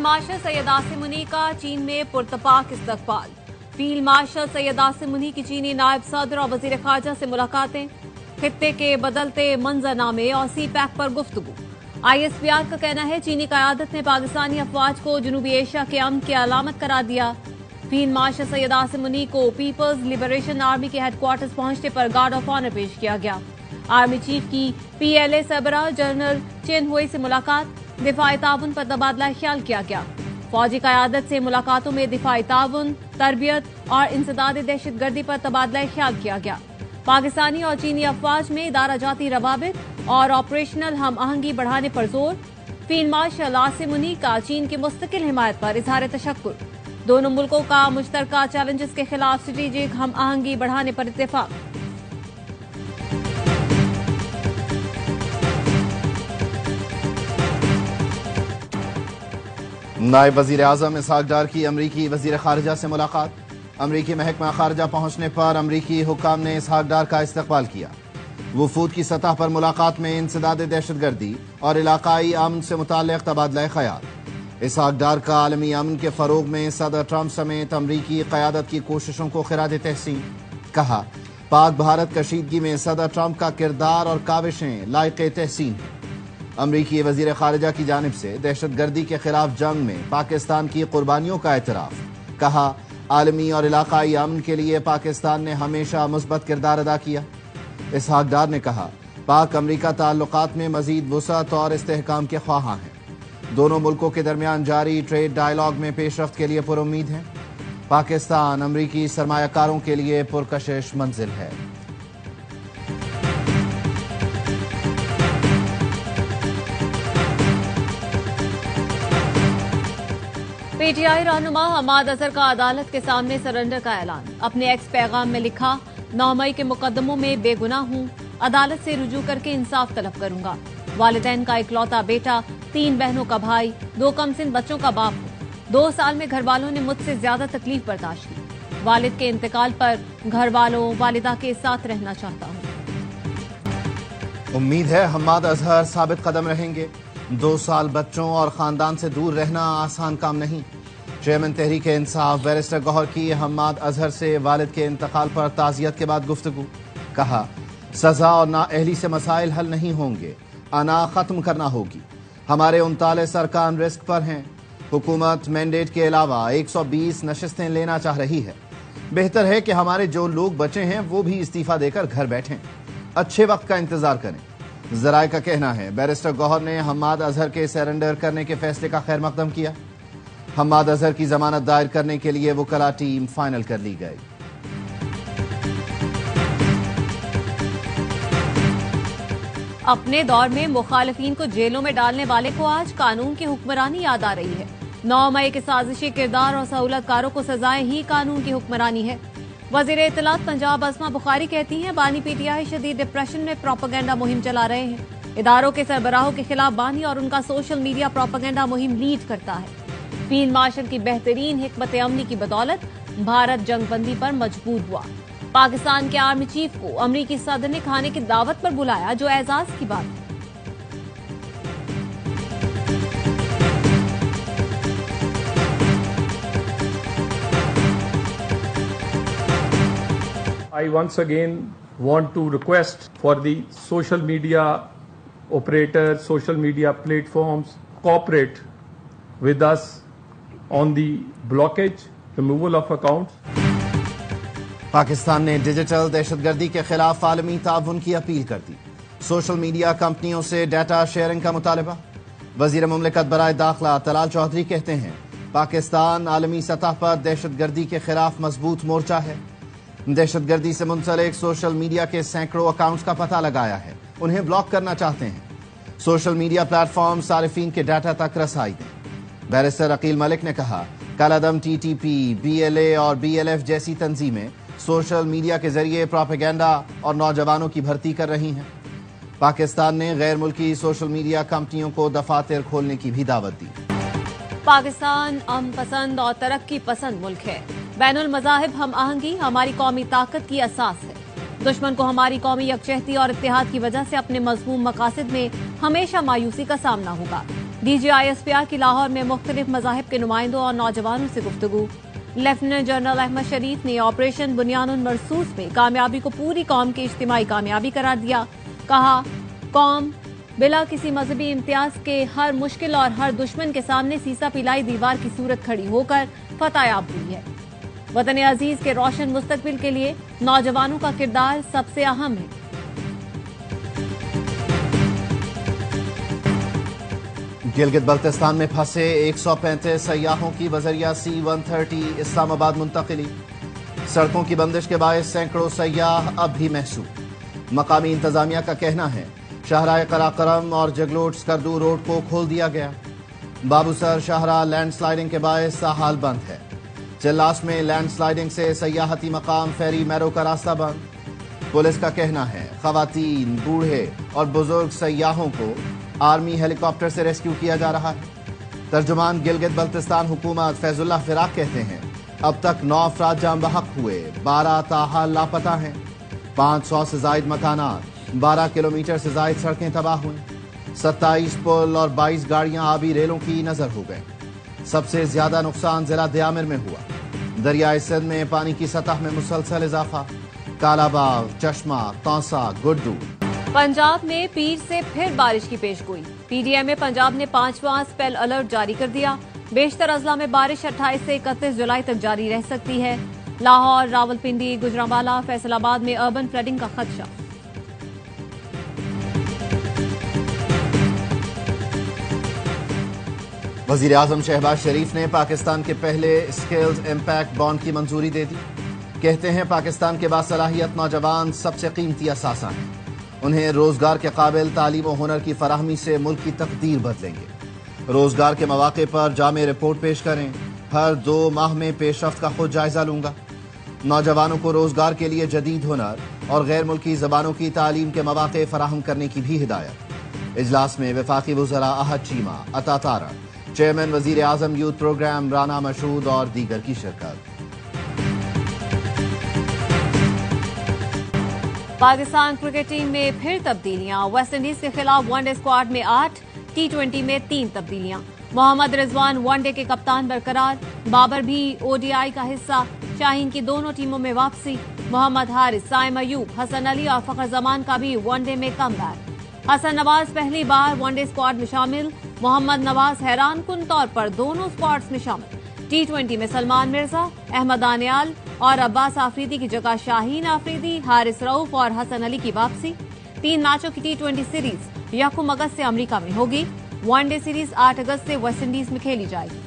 Martial Syed Asim मुनी का चीन में पुरतपाक इस्तकबाल। फील्ड मार्शल सैयद आसिम मुनी की चीनी नायब सदर और वजीर खारजा से मुलाकातें, खित्ते के बदलते मंजरनामे और सी पैक पर गुफ्तगू। ISPR का कहना है चीनी क़यादत ने पाकिस्तानी अफवाज को जनूबी एशिया के अमन की अलामत करार दिया। फील्ड मार्शल सैयद आसिम मुनी को पीपल्स लिबरेशन आर्मी के हेडक्वार्टर्स पहुंचने पर गार्ड ऑफ ऑनर पेश किया गया। आर्मी चीफ की PLA सरबराह जनरल चेन हुई से मुलाकात, दिफाई ताउन पर तबादला ख्याल किया गया। फौजी क़यादत से मुलाकातों में दिफाई ताउन, तरबियत और इंसदाद दहशत गर्दी पर तबादला ख्याल किया गया। पाकिस्तानी और चीनी अफवाज में इदारा जाती रवाबित और ऑपरेशनल हम आहंगी बढ़ाने पर जोर। फील्ड मार्शल आसिम मुनी का चीन की मुस्तकिल हिमायत पर इजहार तशक्कुर। दोनों मुल्कों का मुश्तरका चैलेंजेस के खिलाफ स्ट्रेटेजिक हम आहंगी बढ़ाने पर इत्तेफाक। नायब वजीर आजम इसहाक डार की अमरीकी वजीर खारजा से मुलाकात। अमरीकी महकमा खारजा पहुंचने पर अमरीकी हुक्काम ने इसहाक डार का इस्तकबाल किया। वफूद की सतह पर मुलाकात में इंसदाद दहशत गर्दी और इलाकाई अमन से मुताल्लिक तबादला ख्याल। इसहाक डार का आलमी अमन के फरोग में सदर ट्रंप समेत अमरीकी क़यादत की कोशिशों को खिराज तहसीन। कहा, पाक भारत कशीदगी में सदर ट्रंप का किरदार और काविशें लायक तहसीन हैं। अमरीकी वजीर खारजा की जानिब से दहशत गर्दी के खिलाफ जंग में पाकिस्तान की कुर्बानियों का एतराफ। कहा, आलमी और इलाकाई अमन के लिए पाकिस्तान ने हमेशा मुस्बत किरदार अदा किया। इसहाक डार ने कहा, पाक अमरीका ताल्लुकात में मजीद वुसअत और इस्तेहकाम के ख्वाहां हैं। दोनों मुल्कों के दरमियान जारी ट्रेड डायलॉग में पेशरफ्त के लिए पुरुम्मीद हैं। पाकिस्तान अमरीकी सरमायाकारों के लिए पुरकशिश मंजिल है। PTI रहनुमा हमाद अजहर का अदालत के सामने सरेंडर का ऐलान। अपने एक्स पैगाम में लिखा, 9 मई के मुकदमों में बेगुनाह हूं, अदालत से रुजू करके इंसाफ तलब करूंगा। वालिदैन का इकलौता बेटा, 3 बहनों का भाई, 2 कमसिन बच्चों का बाप हूं। 2 साल में घर वालों ने मुझसे ज्यादा तकलीफ बर्दाश्त की। वालिद के इंतकाल पर घर वालों वालिदा के साथ रहना चाहता हूं। उम्मीद है हमाद अजहर साबित कदम रहेंगे। 2 साल बच्चों और खानदान से दूर रहना आसान काम नहीं। चेयरमैन तहरीक इंसाफ बैरिस्टर गौहर की हमाद अजहर से वालिद के इंतकाल पर ताज़ियत के बाद गुफ्तगू। कहा, सजा और नाअहली से मसाइल हल नहीं होंगे, अना खत्म करना होगी। हमारे 39 अरकान रिस्क पर हैं। हुकूमत मैंडेट के अलावा 120 नशिस्तें लेना चाह रही है। बेहतर है कि हमारे जो लोग बचे हैं वो भी इस्तीफा देकर घर बैठें, अच्छे वक्त का इंतजार करें। जराए का कहना है बैरिस्टर गौहर ने हमाद अजहर के सरेंडर करने के फैसले का खैर मकदम किया। हमाद अजहर की जमानत दायर करने के लिए वकला टीम फाइनल कर ली गई। अपने दौर में मुखालिफिन को जेलों में डालने वाले को आज कानून की हुक्मरानी याद आ रही है। 9 मई के साजिशी किरदार और सहूलतकारों को सजाएं ही कानून की हुक्मरानी है। वजीर इत्तलात पंजाब अस्मा बुखारी कहती हैं, बानी PTI शदीद डिप्रेशन में प्रोपेगेंडा मुहिम चला रहे हैं। इदारों के सरबराहों के खिलाफ बानी और उनका सोशल मीडिया प्रोपेगेंडा मुहिम लीड करता है। फील्ड मार्शल की बेहतरीन हिकमत अमली की बदौलत भारत जंगबंदी पर मजबूर हुआ। पाकिस्तान के आर्मी चीफ को अमरीकी सदर ने खाने की दावत पर बुलाया, जो एजाज की बात है। I once again want to request for the social media operators, social media platforms, cooperate with us on the blockage, removal of accounts. Pakistan ने डिजिटल दहशतगर्दी के खिलाफ आलमी ताउन की अपील कर दी। सोशल मीडिया कंपनियों से डाटा शेयरिंग का मुतालबा। वजीर मुमलिकत बराए दाखिला तलाल चौधरी कहते हैं, पाकिस्तान आलमी सतह पर दहशतगर्दी के खिलाफ मजबूत मोर्चा है। दहशतगर्दी से मुंसलिक सोशल मीडिया के सैकड़ों अकाउंट्स का पता लगाया है, उन्हें ब्लॉक करना चाहते हैं। सोशल मीडिया प्लेटफॉर्म सारिफीन के डाटा तक रसाई दें। बैरिस्टर अकील मलिक ने कहा, कलअदम TTP, BLA और BLF जैसी तंजीमें सोशल मीडिया के जरिए प्रोपेगेंडा और नौजवानों की भर्ती कर रही हैं। पाकिस्तान ने गैर मुल्की सोशल मीडिया कंपनियों को दफातर खोलने की भी दावत दी। पाकिस्तान अमन पसंद और तरक्की पसंद मुल्क है। बैनुल मज़ाहिब हम आहंगी हमारी कौमी ताकत की असास है। दुश्मन को हमारी कौमी यकजहती और इत्तेहाद की वजह से अपने मज़मूम मकासद में हमेशा मायूसी का सामना होगा। DGISPR की लाहौर में मुख्तलिफ मज़ाहिब के नुमाइंदों और नौजवानों से गुफ्तगू। लेफ्टिनेंट जनरल अहमद शरीफ ने ऑपरेशन बुनियानुन मरसूस में कामयाबी को पूरी कौम की इज्तिमाई कामयाबी करार दिया। कहा, कौम बिला किसी मजहबी इम्तियाज के हर मुश्किल और हर दुश्मन के सामने सीसा पिलाई दीवार की सूरत खड़ी होकर फतहयाब हुई है। वतन अजीज के रोशन मुस्तकबिल के लिए नौजवानों का किरदार सबसे अहम है। गिलगित बल्तिस्तान में फंसे 135 सयाहों की वज़रिया C-130 इस्लामाबाद मुंतकिली। सड़कों की बंदिश के बायस सैकड़ों सयाह अब भी महसूस। मकामी इंतजामिया का कहना है शाहराह कराकरम और जगलोट स्कर्दू रोड को खोल दिया गया। बाबूसर शाहराह लैंडस्लाइडिंग के बायस हाल बंद है। चिल्लास में लैंडस्लाइडिंग से सयाहती मकाम फेरी मैरो का रास्ता बंद। पुलिस का कहना है खवातीन, बूढ़े और बुजुर्ग सयाहों को आर्मी हेलीकॉप्टर से रेस्क्यू किया जा रहा है। तर्जुमान गिलगित बल्तिस्तान हुकूमत फैजुल्लाह फिराक कहते हैं अब तक 9 अफराद जाम बहक हुए, 12 ताहाल लापता हैं। 500 से जायद मकानात, 12 किलोमीटर से जायद सड़कें तबाह हुई। 27 पुल और 22 गाड़ियां आबी रेलों की नजर हो गई। सबसे ज्यादा नुकसान जिला दयामिर में हुआ। दरियाए सिंध में पानी की सतह में मुसलसल इजाफा। कालाबाग, चश्मा, तौसा, गुड्डू। पंजाब में पीर से फिर बारिश की पेशगोई। PDM पंजाब ने 5वां स्पेल अलर्ट जारी कर दिया। बेशतर अजला में बारिश 28 से 31 जुलाई तक जारी रह सकती है। लाहौर, रावलपिंडी, गुजरांवाला, फैसलाबाद में अर्बन फ्लडिंग का खदशा। वजीर आजम शहबाज शरीफ ने पाकिस्तान के पहले स्किल्ड इम्पैक्ट बॉन्ड की मंजूरी दे दी। कहते हैं पाकिस्तान के बासलाहियत नौजवान सबसे कीमती असासा हैं। उन्हें रोजगार के काबिल तालीम और हुनर की फराहमी से मुल्क की तकदीर बदलेंगे। रोजगार के मौके पर जामे रिपोर्ट पेश करें। हर 2 माह में पेशरफ्त का खुद जायजा लूंगा। नौजवानों को रोजगार के लिए जदीद हुनर और गैर मुल्की जबानों की तालीम के मौके फराहम करने की भी हिदायत। इजलास में वफाकी वज़रा अहद चीमा, अता तारा, चेयरमैन वजीर आजम यूथ प्रोग्राम राना मशहूद और दीगर की शिरकत। पाकिस्तान क्रिकेट टीम में फिर तब्दीलियां। वेस्ट इंडीज के खिलाफ वनडे स्क्वाड में 8, T20 में 3 तब्दीलियां। मोहम्मद रिजवान वनडे के कप्तान बरकरार। बाबर भी ODI का हिस्सा। शाहीन की दोनों टीमों में वापसी। मोहम्मद हारिस, साइम अयूब, हसन अली और फखर जमान का भी वनडे में कमबैक। हसन नवाज पहली बार वनडे स्क्वाड में शामिल। मोहम्मद नवाज हैरान कुन तौर पर दोनों स्क्वाड्स में शामिल। T20 में सलमान मिर्जा, अहमद आनियाल और अब्बास आफरीदी की जगह शाहीन आफरीदी, हारिस रऊफ और हसन अली की वापसी। 3 मैचों की T20 सीरीज 1 अगस्त से अमेरिका में होगी। वनडे सीरीज 8 अगस्त से वेस्ट इंडीज में खेली जाएगी।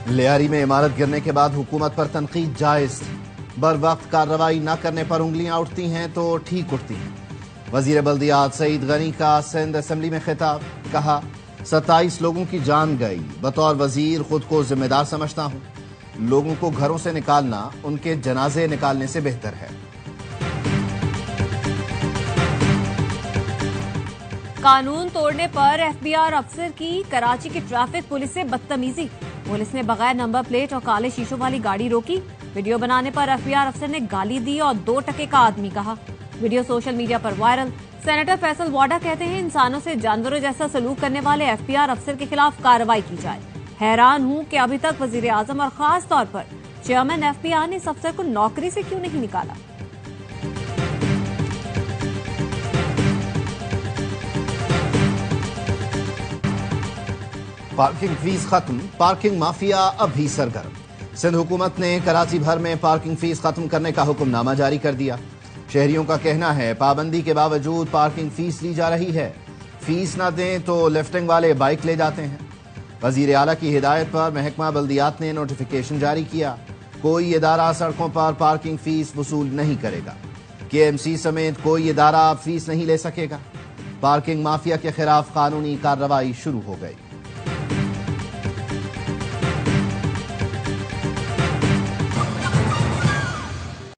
लियारी में इमारत गिरने के बाद हुकूमत पर तनकीद जायज थी। बर वक्त कार्रवाई न करने पर उंगलियां उठती हैं तो ठीक उठती हैं। वजीर बल्दियात सईद गनी का सिंध असेंबली में खिताब। कहा, 27 लोगों की जान गई। बतौर वजीर खुद को जिम्मेदार समझता हूं। लोगों को घरों से निकालना उनके जनाजे निकालने से बेहतर है। कानून तोड़ने पर FBI अफसर की कराची की ट्रैफिक पुलिस से बदतमीजी। पुलिस ने बगैर नंबर प्लेट और काले शीशों वाली गाड़ी रोकी। वीडियो बनाने पर FBI अफसर ने गाली दी और 2 टके का आदमी कहा। वीडियो सोशल मीडिया पर वायरल। सेनेटर फैसल वाडा कहते हैं इंसानों से जानवरों जैसा सलूक करने वाले FBI अफसर के खिलाफ कार्रवाई की जाए। हैरान हूं कि अभी तक वजीर आजम और खास तौर पर चेयरमैन FBI ने इस अफसर को नौकरी से क्यों नहीं निकाला। पार्किंग फीस खत्म, पार्किंग माफिया अब भी सरगर्म। सिंध हुकूमत ने कराची भर में पार्किंग फीस खत्म करने का हुक्मनामा जारी कर दिया। शहरियों का कहना है पाबंदी के बावजूद पार्किंग फीस ली जा रही है। फीस न दें तो लिफ्टिंग वाले बाइक ले जाते हैं। वजीर आला की हिदायत पर महकमा बल्दियात ने नोटिफिकेशन जारी किया। कोई इदारा सड़कों पर पार्किंग फीस वसूल नहीं करेगा। KMC समेत कोई इदारा फीस नहीं ले सकेगा। पार्किंग माफिया के खिलाफ कानूनी कार्रवाई शुरू हो गई।